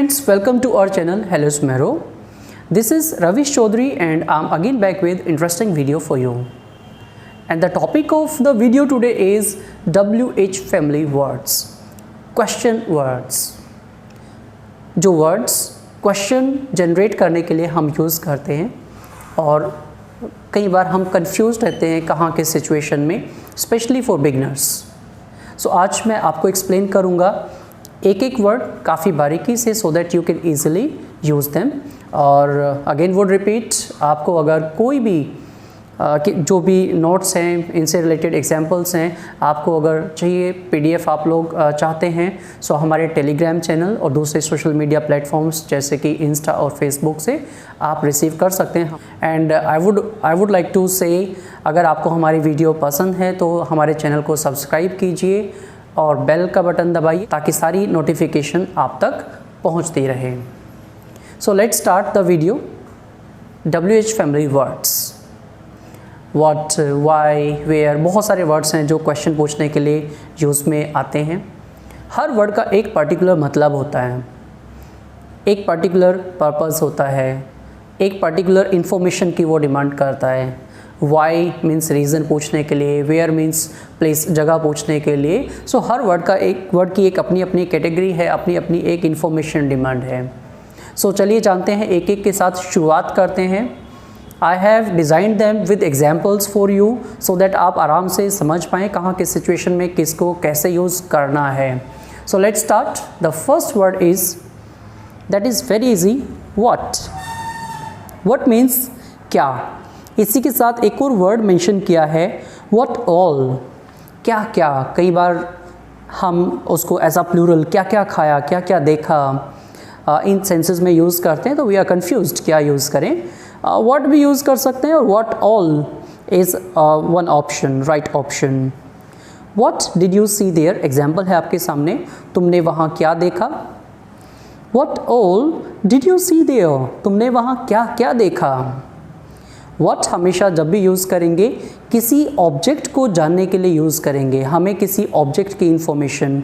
friends, welcome to our channel Hello Smero. This is Ravish Chaudhary and I'm again back with interesting video for you. And the topic of the video today is WH family words, question words. जो words question generate करने के लिए हम use करते हैं और कई बार हम confused रहते हैं कहाँ के situation में, especially for beginners. So आज मैं आपको explain करूँगा एक एक वर्ड काफ़ी बारीकी से so that you can easily use them. और अगेन वुड रिपीट, आपको अगर कोई भी जो भी नोट्स हैं इनसे रिलेटेड एग्जांपल्स हैं, आपको अगर चाहिए PDF आप लोग चाहते हैं सो हमारे टेलीग्राम चैनल और दूसरे सोशल मीडिया प्लेटफॉर्म्स जैसे कि इंस्टा और फेसबुक से आप रिसीव कर सकते हैं. And I would like to say अगर आपको हमारी वीडियो पसंद है तो हमारे चैनल को सब्सक्राइब कीजिए और बेल का बटन दबाइए ताकि सारी नोटिफिकेशन आप तक पहुंचती रहे. So let's start the video. WH family words, what, why, where, बहुत सारे वर्ड्स हैं जो क्वेश्चन पूछने के लिए यूज़ में आते हैं. हर वर्ड का एक पर्टिकुलर मतलब होता है, एक पर्टिकुलर पर्पस होता है, एक पर्टिकुलर इन्फॉर्मेशन की वो डिमांड करता है. वाई मीन्स रीज़न पूछने के लिए, वेयर मीन्स प्लेस जगह पूछने के लिए. सो हर वर्ड की एक अपनी अपनी कैटेगरी है, अपनी अपनी एक इन्फॉर्मेशन डिमांड है. सो चलिए जानते हैं, एक एक के साथ शुरुआत करते हैं. I have design them with examples for you so that आप आराम से समझ पाएँ कहाँ के सिचुएशन में किसको कैसे यूज़ करना है. सो let's start. The first word is, that is very easy, what. What means क्या. इसी के साथ एक और वर्ड मेंशन किया है, व्हाट ऑल, क्या क्या. कई बार हम उसको एज अ प्लूरल क्या क्या खाया, क्या क्या देखा, इन सेंसेस में यूज़ करते हैं तो वी आर कन्फ्यूज्ड क्या यूज़ करें. व्हाट भी यूज़ कर सकते हैं और what all is one option, right option. What did you see there, example है आपके सामने, तुमने वहाँ क्या देखा. What all did you see there, तुमने वहाँ क्या क्या देखा. व्हाट हमेशा जब भी यूज़ करेंगे किसी ऑब्जेक्ट को जानने के लिए यूज़ करेंगे. हमें किसी ऑब्जेक्ट की इंफॉर्मेशन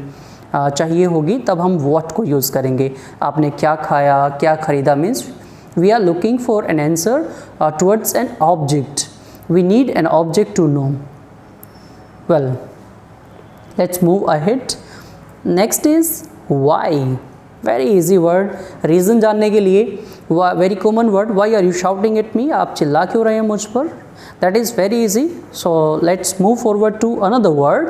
चाहिए होगी तब हम व्हाट को यूज़ करेंगे. आपने क्या खाया, क्या ख़रीदा means we are looking for an answer towards an object. We need an object to know. Well, let's move ahead. Next is why. Very easy word, reason जानने के लिए. Very common word, why are you shouting at me, आप चिल्ला क्यों रहे हैं मुझ पर. That is very easy. So let's move forward to another word,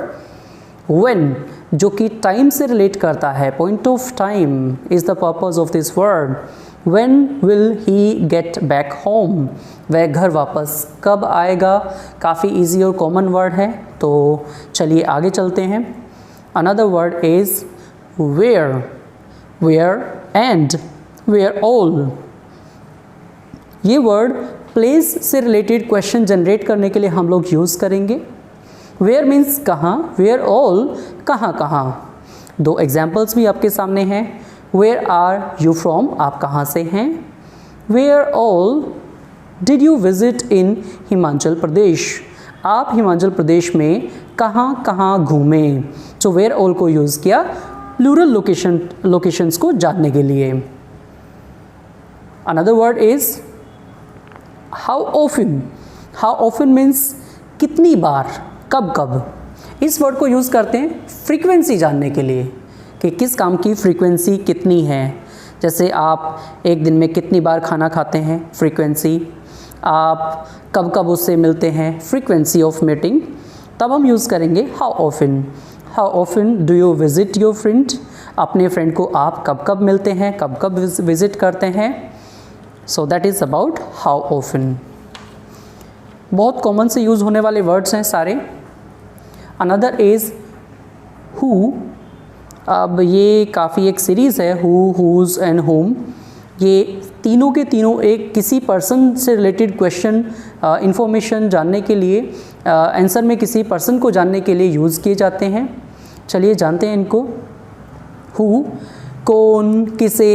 when, जो कि टाइम से रिलेट करता है. Point of time is the purpose of this word. When will he get back home, वह घर वापस कब आएगा. काफ़ी इजी और कॉमन वर्ड है. तो चलिए आगे चलते हैं. Another word is where. Where and where all. ये वर्ड प्लेस से रिलेटेड क्वेश्चन जनरेट करने के लिए हम लोग यूज़ करेंगे. वेयर मीन्स कहाँ, वेयर ऑल कहाँ कहाँ. दो एग्जाम्पल्स भी आपके सामने हैं. वेयर आर यू फ्रॉम, आप कहाँ से हैं. Where all did you visit in Himachal Pradesh, आप हिमाचल प्रदेश में कहाँ कहाँ घूमें. तो वेयर ऑल को यूज़ किया प्लूरल लोकेशंस को जानने के लिए. Another word is how often. How often means कितनी बार, कब कब. इस वर्ड को यूज़ करते हैं फ्रीक्वेंसी जानने के लिए कि किस काम की फ्रीक्वेंसी कितनी है. जैसे आप एक दिन में कितनी बार खाना खाते हैं, फ्रीक्वेंसी. आप कब कब उससे मिलते हैं, फ्रीक्वेंसी ऑफ मीटिंग. तब हम यूज़ करेंगे how often. How often do you visit your friend, अपने फ्रेंड को आप कब कब मिलते हैं, कब कब विज़िट करते हैं. So that is about how often. बहुत कॉमन से यूज़ होने वाले वर्ड्स हैं सारे. Another is who. अब ये काफ़ी एक सीरीज़ है, हु, हुज़ एंड होम. ये तीनों के तीनों एक किसी पर्सन से रिलेटेड क्वेश्चन इंफॉर्मेशन जानने के लिए, आंसर में किसी पर्सन को जानने के लिए यूज़ किए जाते हैं. चलिए जानते हैं इनको. हु, कौन, किसे.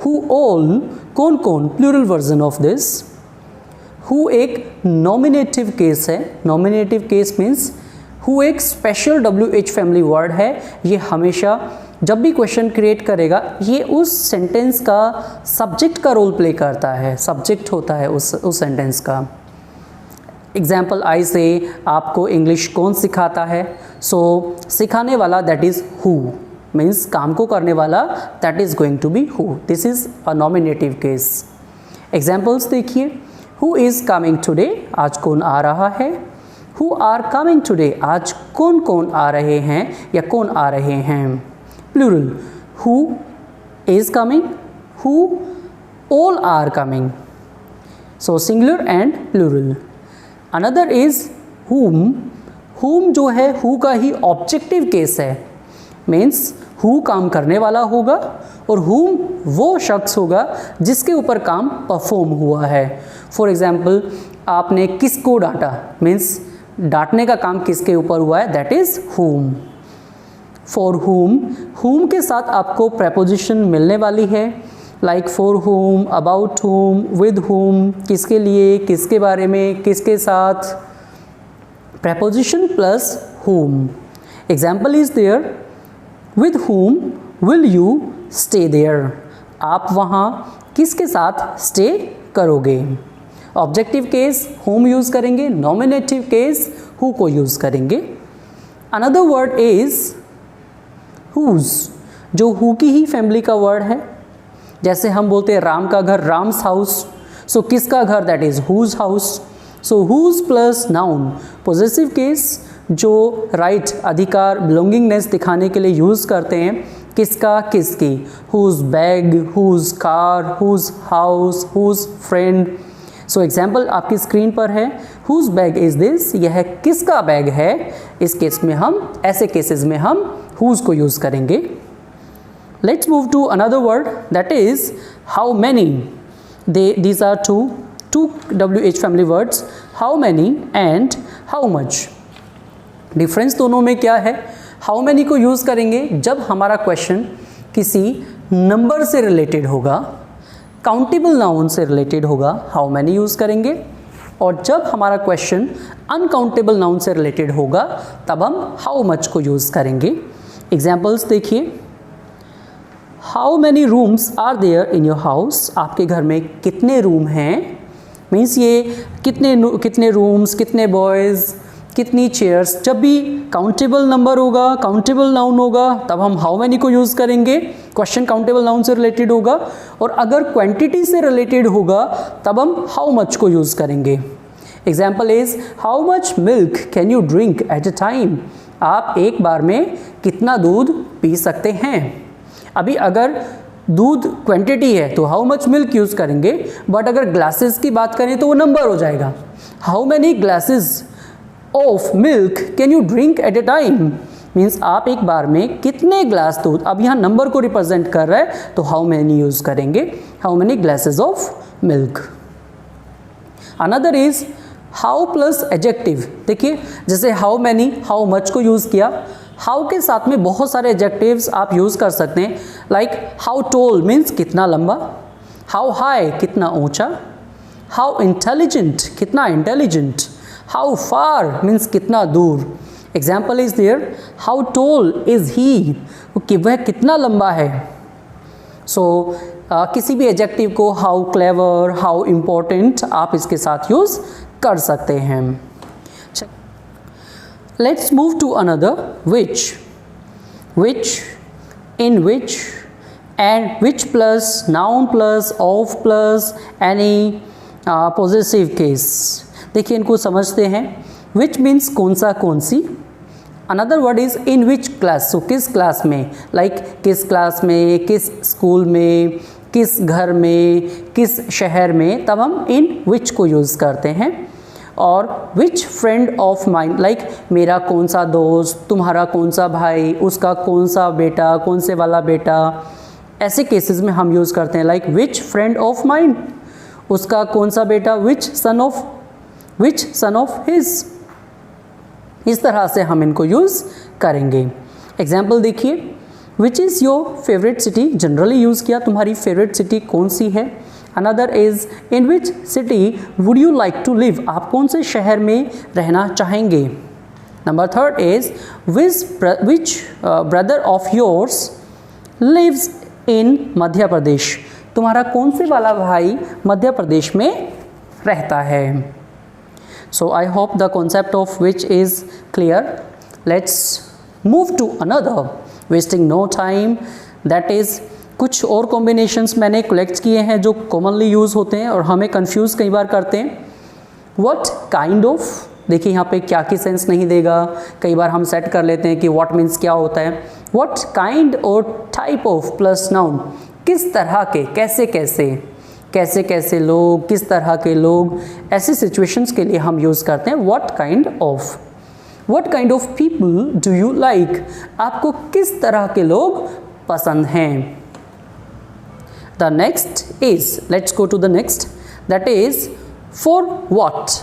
हु ऑल, कौन कौन, plural version of this. Who एक नॉमिनेटिव केस है. नॉमिनेटिव केस मीन्स हु एक स्पेशल WH फैमिली वर्ड है. ये हमेशा जब भी क्वेश्चन क्रिएट करेगा ये उस सेंटेंस का सब्जेक्ट का रोल प्ले करता है, सब्जेक्ट होता है उस सेंटेंस का। एग्जाम्पल आई से आपको इंग्लिश कौन सिखाता है, सो सिखाने वाला दैट इज़ हु, मीन्स काम को करने वाला that is going to be who, this is a nominative case. Examples देखिए, हु इज़ कमिंग टुडे, आज कौन आ रहा है। हु आर कमिंग टुडे, आज कौन कौन आ रहे हैं या कौन आ रहे हैं। Plural, who is coming, who all are coming, so singular and plural. Another is whom, whom जो है हु का ही ऑब्जेक्टिव केस है, मीन्स हु काम करने वाला होगा और whom वो शख्स होगा जिसके ऊपर काम परफॉर्म हुआ है। फॉर एग्जाम्पल, आपने किसको डांटा, मीन्स डांटने का काम किसके ऊपर हुआ है, that is whom। For whom के साथ आपको प्रेपोजिशन मिलने वाली है, like for whom, about whom, with whom, किसके लिए, किसके बारे में, किसके साथ, preposition plus whom। Example is there, with whom will you stay there, आप वहाँ किसके साथ स्टे करोगे। ऑब्जेक्टिव केस whom यूज़ करेंगे, नॉमिनेटिव केस who को यूज़ करेंगे। अनदर वर्ड इज़ whose, जो who की ही फैमिली का वर्ड है। जैसे हम बोलते हैं राम का घर, राम्स हाउस, सो किसका घर, that is whose house. So whose plus noun, possessive case जो राइट, अधिकार, बिलोंगिंगनेस दिखाने के लिए यूज़ करते हैं, किसका, किसकी, whose bag, whose car, whose house, whose friend. So example आपकी स्क्रीन पर है, whose बैग इज़ दिस, यह किसका बैग है। इस केस में हम, ऐसे केसेस में हम whose को यूज़ करेंगे। Let's move to another word, that is how many. These are two WH family words, how many and how much. Difference दोनों में क्या है, how many को यूज़ करेंगे जब हमारा क्वेश्चन किसी नंबर से रिलेटेड होगा, काउंटेबल नाउन से रिलेटेड होगा, how many यूज़ करेंगे। और जब हमारा क्वेश्चन अनकाउंटेबल नाउन से रिलेटेड होगा तब हम how much को यूज़ करेंगे। एग्जाम्पल्स देखिए, how many rooms are there in your house, आपके घर में कितने रूम हैं, मीन्स ये कितने रूम्स, कितने बॉयज़, कितनी चेयर्स। जब भी काउंटेबल नंबर होगा, काउंटेबल नाउन होगा, तब हम हाउ मैनी को यूज़ करेंगे, क्वेश्चन काउंटेबल नाउन से रिलेटेड होगा। और अगर क्वांटिटी से रिलेटेड होगा तब हम हाउ मच को यूज़ करेंगे। Example is, how much milk can you drink at a time, आप एक बार में कितना दूध पी सकते हैं। अभी अगर दूध क्वांटिटी है तो हाउ मच मिल्क यूज़ करेंगे, बट अगर ग्लासेस की बात करें तो वो नंबर हो जाएगा, how many glasses of milk can you drink at a time, means आप एक बार में कितने ग्लास दूध, अब यहाँ नंबर को रिप्रेजेंट कर रहा है तो हाउ मैनी यूज़ करेंगे, how many glasses of milk. Another is how plus adjective. देखिए जैसे हाउ मैनी, हाउ मच को यूज़ किया, हाउ के साथ में बहुत सारे एडजेक्टिव्स आप यूज़ कर सकते हैं, लाइक हाउ टॉल मीन्स कितना लंबा, हाउ हाई कितना ऊंचा, हाउ इंटेलिजेंट कितना इंटेलिजेंट, हाउ फार मीन्स कितना दूर। Example is there, how tall is he, कि वह कितना लंबा है। सो किसी भी एडजेक्टिव को हाउ क्लेवर, हाउ इम्पोर्टेंट आप इसके साथ यूज़ कर सकते हैं। Let's move to another, which, in which, and which plus, noun plus, of plus, any possessive case। देखिए इनको समझते हैं। which means कौन सा, कौन सी। another word is in which class, so किस क्लास में, like किस क्लास में, किस स्कूल में, किस घर में, किस शहर में, तब हम in which को यूज़ करते हैं। और विच फ्रेंड ऑफ माइंड, लाइक मेरा कौन सा दोस्त, तुम्हारा कौन सा भाई, उसका कौन सा बेटा, कौन से वाला बेटा, ऐसे केसेस में हम यूज़ करते हैं। Like which friend of mind, उसका कौन सा बेटा, विच सन ऑफ हिज। इस तरह से हम इनको यूज़ करेंगे। एग्जाम्पल देखिए, which is your favourite city, generally use किया, तुम्हारी फेवरेट सिटी कौन सी है। Another is in which city would you like to live, आप कौन से शहर में रहना चाहेंगे। Number third is which brother of yours lives in Madhya Pradesh. तुम्हारा कौन से वाला भाई मध्य प्रदेश में रहता है। So I hope the concept of which is clear. Let's move to another wasting no time, that is कुछ और कॉम्बिनेशंस मैंने कलेक्ट किए हैं जो कॉमनली यूज़ होते हैं और हमें कंफ्यूज कई बार करते हैं। व्हाट काइंड ऑफ, देखिए यहाँ पे क्या की सेंस नहीं देगा, कई बार हम सेट कर लेते हैं कि व्हाट मीन्स क्या होता है। व्हाट काइंड और टाइप ऑफ प्लस नाउन, किस तरह के, कैसे कैसे, कैसे कैसे लोग, किस तरह के लोग, ऐसे सिचुएशंस के लिए हम यूज़ करते हैं what kind of. What kind of people do you like, आपको किस तरह के लोग पसंद हैं। The next is, let's go to the next, that is for what.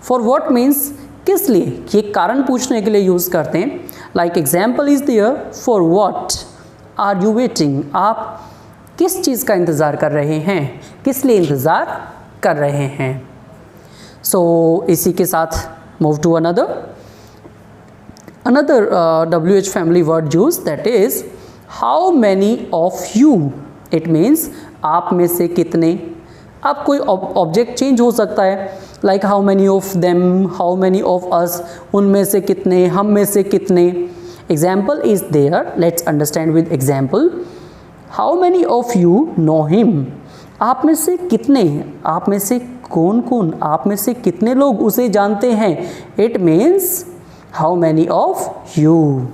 For what means किस लिए, ये कारण पूछने के लिए यूज़ करते हैं। Like example is there, for what are you waiting, आप किस चीज़ का इंतज़ार कर रहे हैं, किस लिए इंतज़ार कर रहे हैं। So इसी के साथ move to another WH family word use, that is how many of you. It means आप में से कितने, आप कोई ऑब्जेक्ट चेंज हो सकता है, like how many of them, how many of us, उनमें से कितने, हम में से कितने। Example is there, let's understand with example. How many of you know him, आप में से कितने, आप में से कौन कौन, आप में से कितने लोग उसे जानते हैं। It means how many of you.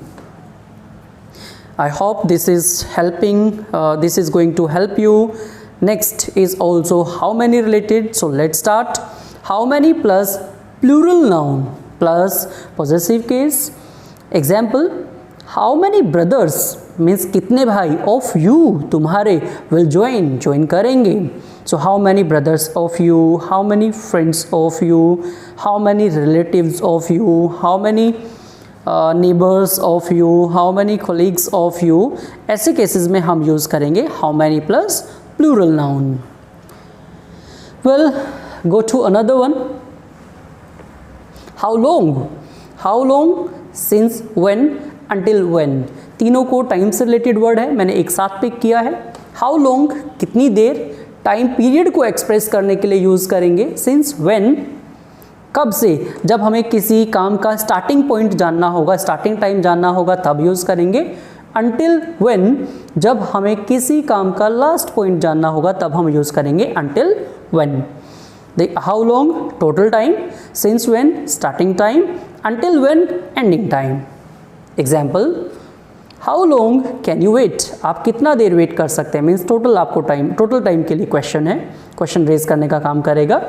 I hope this is helping, this is going to help you. Next is also how many related. So let's start. How many plus plural noun plus possessive case. Example, how many brothers means कितने भाई of you, तुम्हारे, will join करेंगे। So how many brothers of you, how many friends of you, how many relatives of you, how many neighbors of you, how many colleagues of you, ऐसे cases में हम use करेंगे how many plus plural noun. Well, go to another one. How long, how long, since, when, until when, तीनों को time से related word है, मैंने एक साथ पिक किया है। How long, कितनी देर, टाइम पीरियड को एक्सप्रेस करने के लिए यूज़ करेंगे। Since, when, कब से, जब हमें किसी काम का स्टार्टिंग पॉइंट जानना होगा, स्टार्टिंग टाइम जानना होगा तब यूज़ करेंगे। अनटिल व्हेन, जब हमें किसी काम का लास्ट पॉइंट जानना होगा तब हम यूज़ करेंगे until when. How long, total time, since when, starting time, until when, ending time. Example, how long can you wait, आप कितना देर वेट कर सकते हैं, मीन्स टोटल आपको टाइम, टोटल टाइम के लिए क्वेश्चन है, क्वेश्चन रेज करने का काम करेगा।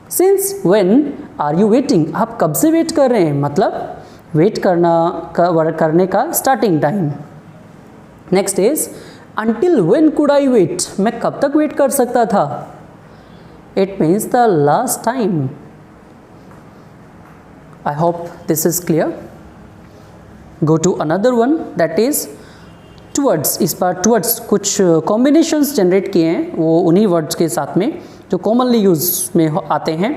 Since when are you waiting, आप कब से वेट कर रहे हैं, मतलब वेट करने का starting time. Next is until when could I wait, मैं कब तक वेट कर सकता था। It means the last time. I hope this is clear. Go to another one, that is towards. इस बार टुवर्ड्स कुछ कॉम्बिनेशंस जनरेट किए हैं, वो उन्हीं वर्ड्स के साथ में जो कॉमनली यूज़ में आते हैं।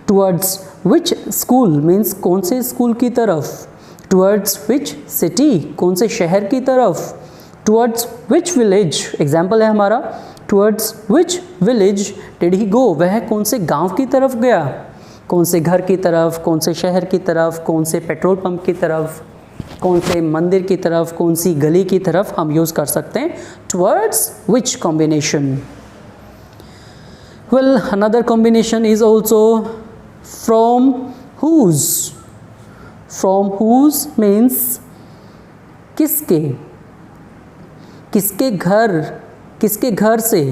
टुवर्ड्स विच स्कूल मीन्स कौन से स्कूल की तरफ। टुवर्ड्स विच सिटी, कौन से शहर की तरफ। टुवर्ड्स विच विलेज, एग्जाम्पल है हमारा, towards which village did he go, वह कौन से गांव की तरफ गया, कौन से घर की तरफ, कौन से शहर की तरफ, कौन से पेट्रोल पंप की तरफ, कौन से मंदिर की तरफ, कौन सी गली की तरफ हम यूज़ कर सकते हैं towards which combination. Well, another combination is also from whose. From whose means किसके, किसके घर, किसके घर से,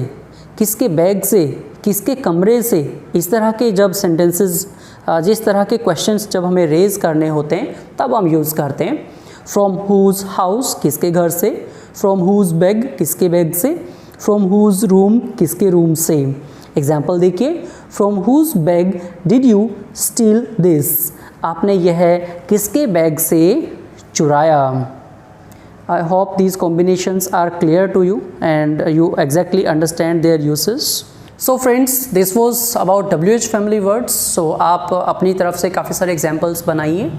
किसके बैग से, किसके कमरे से। इस तरह के जब सेंटेंसेस, जिस तरह के क्वेश्चंस जब हमें रेज करने होते हैं तब हम यूज़ करते हैं। फ्रॉम हुज हाउस, किसके घर से। फ्रॉम हुज बैग, किसके बैग से। फ्रॉम हुज रूम, किसके रूम से। एग्जाम्पल देखिए, from whose bag did you steal this, आपने यह किसके बैग से चुराया। I hope these combinations are clear to you and you exactly understand their uses. So friends, this was about WH family words. सो आप अपनी तरफ से काफ़ी सारे एग्जाम्पल्स बनाइए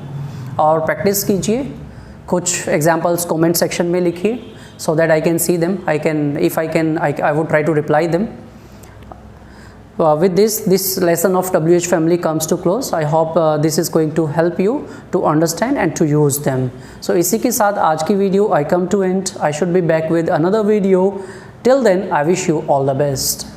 और प्रैक्टिस कीजिए। कुछ एग्जाम्पल्स कमेंट सेक्शन में लिखिए। so that I can see them. If I can, I would try to reply them. With this lesson of WH family comes to close. I hope this is going to help you to understand and to use them. So इसी के साथ आज की video I come to end. I should be back with another video. Till then, I wish you all the best.